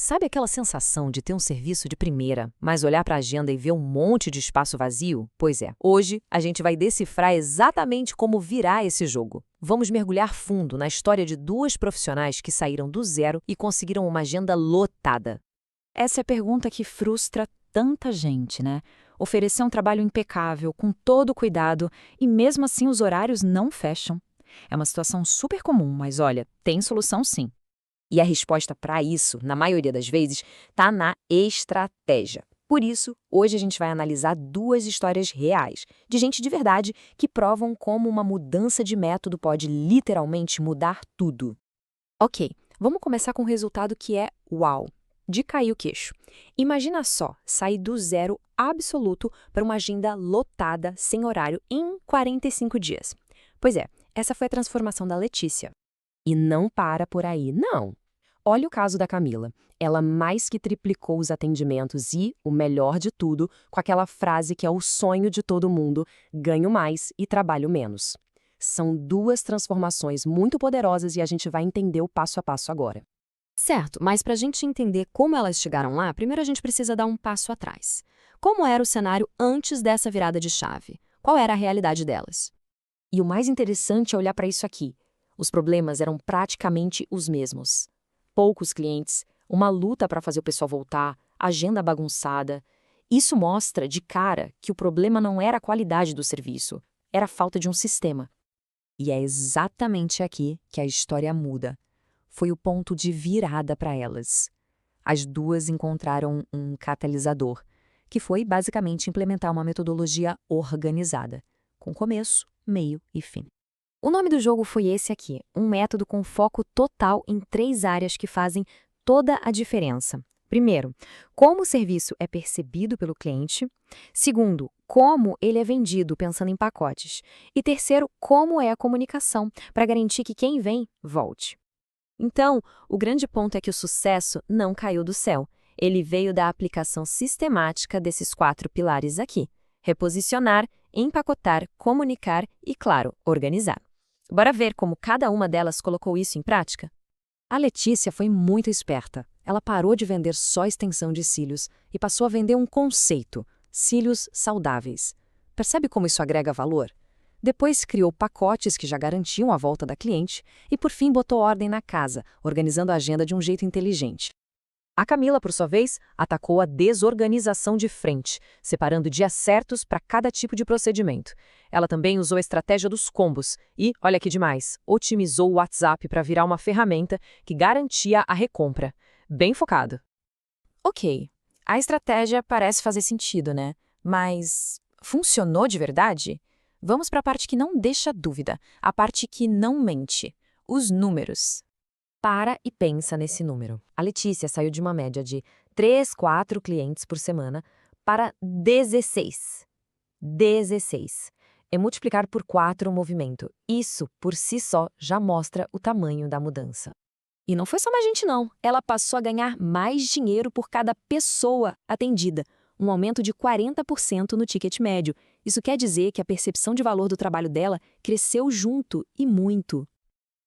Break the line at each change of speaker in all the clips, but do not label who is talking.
Sabe aquela sensação de ter um serviço de primeira, mas olhar para a agenda e ver um monte de espaço vazio? Pois é, hoje a gente vai decifrar exatamente como virar esse jogo. Vamos mergulhar fundo na história de duas profissionais que saíram do zero e conseguiram uma agenda lotada.
Essa é a pergunta que frustra tanta gente, né? Oferecer um trabalho impecável, com todo o cuidado, e mesmo assim os horários não fecham. É uma situação super comum, mas olha, tem solução sim.
E a resposta para isso, na maioria das vezes, está na estratégia. Por isso, hoje a gente vai analisar duas histórias reais, de gente de verdade, que provam como uma mudança de método pode literalmente mudar tudo. Ok, vamos começar com um resultado que é uau, de cair o queixo. Imagina só, sair do zero absoluto para uma agenda lotada, sem horário, em 45 dias. Pois é, essa foi a transformação da Letícia. E não para por aí, não. Olha o caso da Camila. Ela mais que triplicou os atendimentos e, o melhor de tudo, com aquela frase que é o sonho de todo mundo: ganho mais e trabalho menos. São duas transformações muito poderosas e a gente vai entender o passo a passo agora. Certo, mas para a gente entender como elas chegaram lá, primeiro a gente precisa dar um passo atrás. Como era o cenário antes dessa virada de chave? Qual era a realidade delas? E o mais interessante é olhar para isso aqui. Os problemas eram praticamente os mesmos. Poucos clientes, uma luta para fazer o pessoal voltar, agenda bagunçada. Isso mostra, de cara, que o problema não era a qualidade do serviço, era a falta de um sistema. E é exatamente aqui que a história muda. Foi o ponto de virada para elas. As duas encontraram um catalisador, que foi basicamente implementar uma metodologia organizada, com começo, meio e fim. O nome do jogo foi esse aqui, um método com foco total em 3 áreas que fazem toda a diferença. Primeiro, como o serviço é percebido pelo cliente. Segundo, como ele é vendido pensando em pacotes. E terceiro, como é a comunicação, para garantir que quem vem, volte. Então, o grande ponto é que o sucesso não caiu do céu. Ele veio da aplicação sistemática desses 4 pilares aqui: reposicionar, empacotar, comunicar e, claro, organizar. Bora ver como cada uma delas colocou isso em prática? A Letícia foi muito esperta. Ela parou de vender só extensão de cílios e passou a vender um conceito: cílios saudáveis. Percebe como isso agrega valor? Depois criou pacotes que já garantiam a volta da cliente e, por fim, botou ordem na casa, organizando a agenda de um jeito inteligente. A Camila, por sua vez, atacou a desorganização de frente, separando dias certos para cada tipo de procedimento. Ela também usou a estratégia dos combos e, olha que demais, otimizou o WhatsApp para virar uma ferramenta que garantia a recompra. Bem focado. Ok, a estratégia parece fazer sentido, né? Mas funcionou de verdade? Vamos para a parte que não deixa dúvida, a parte que não mente: os números. Para e pensa nesse número. A Letícia saiu de uma média de 3, 4 clientes por semana para 16. 16. É multiplicar por 4 o movimento. Isso, por si só, já mostra o tamanho da mudança. E não foi só mais gente, não. Ela passou a ganhar mais dinheiro por cada pessoa atendida, um aumento de 40% no ticket médio. Isso quer dizer que a percepção de valor do trabalho dela cresceu junto e muito.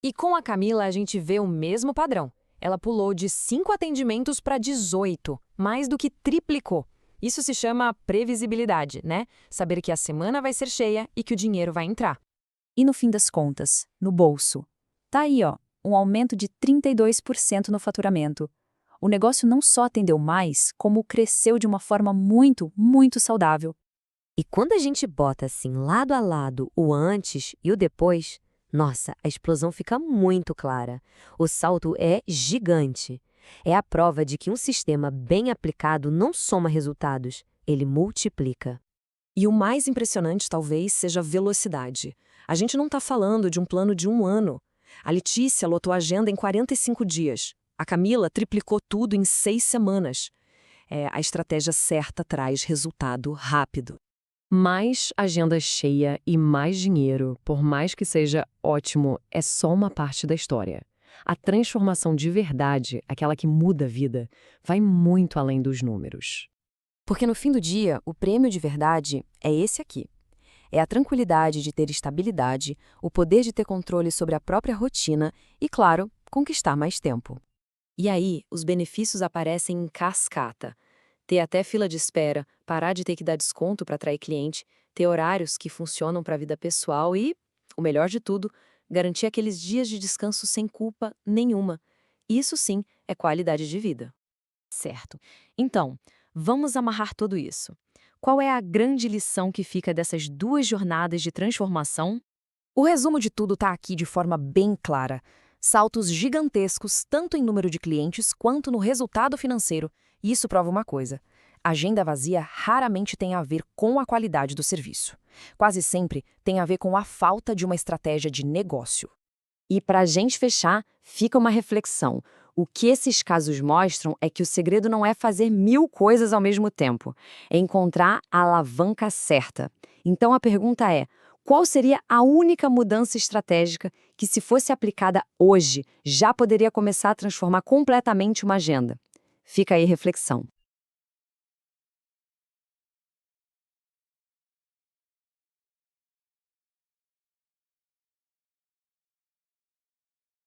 E com a Camila a gente vê o mesmo padrão. Ela pulou de 5 atendimentos para 18, mais do que triplicou. Isso se chama previsibilidade, né? Saber que a semana vai ser cheia e que o dinheiro vai entrar.
E no fim das contas, no bolso, tá aí, ó, um aumento de 32% no faturamento. O negócio não só atendeu mais, como cresceu de uma forma muito, muito saudável.
E quando a gente bota assim lado a lado o antes e o depois, nossa, a explosão fica muito clara. O salto é gigante. É a prova de que um sistema bem aplicado não soma resultados, ele multiplica. E o mais impressionante talvez seja a velocidade. A gente não está falando de um plano de 1 ano. A Letícia lotou a agenda em 45 dias. A Camila triplicou tudo em 6 semanas. A estratégia certa traz resultado rápido. Mais agenda cheia e mais dinheiro, por mais que seja ótimo, é só uma parte da história. A transformação de verdade, aquela que muda a vida, vai muito além dos números. Porque no fim do dia, o prêmio de verdade é esse aqui. É a tranquilidade de ter estabilidade, o poder de ter controle sobre a própria rotina e, claro, conquistar mais tempo. E aí, os benefícios aparecem em cascata. Ter até fila de espera, parar de ter que dar desconto para atrair cliente, ter horários que funcionam para a vida pessoal e, o melhor de tudo, garantir aqueles dias de descanso sem culpa nenhuma. Isso sim é qualidade de vida. Certo. Então, vamos amarrar tudo isso. Qual é a grande lição que fica dessas duas jornadas de transformação?
O resumo de tudo está aqui de forma bem clara. Saltos gigantescos, tanto em número de clientes quanto no resultado financeiro. E isso prova uma coisa: agenda vazia raramente tem a ver com a qualidade do serviço. Quase sempre tem a ver com a falta de uma estratégia de negócio.
E para a gente fechar, fica uma reflexão. O que esses casos mostram é que o segredo não é fazer 1000 coisas ao mesmo tempo, é encontrar a alavanca certa. Então a pergunta é: qual seria a única mudança estratégica que, se fosse aplicada hoje, já poderia começar a transformar completamente uma agenda? Fica aí a reflexão.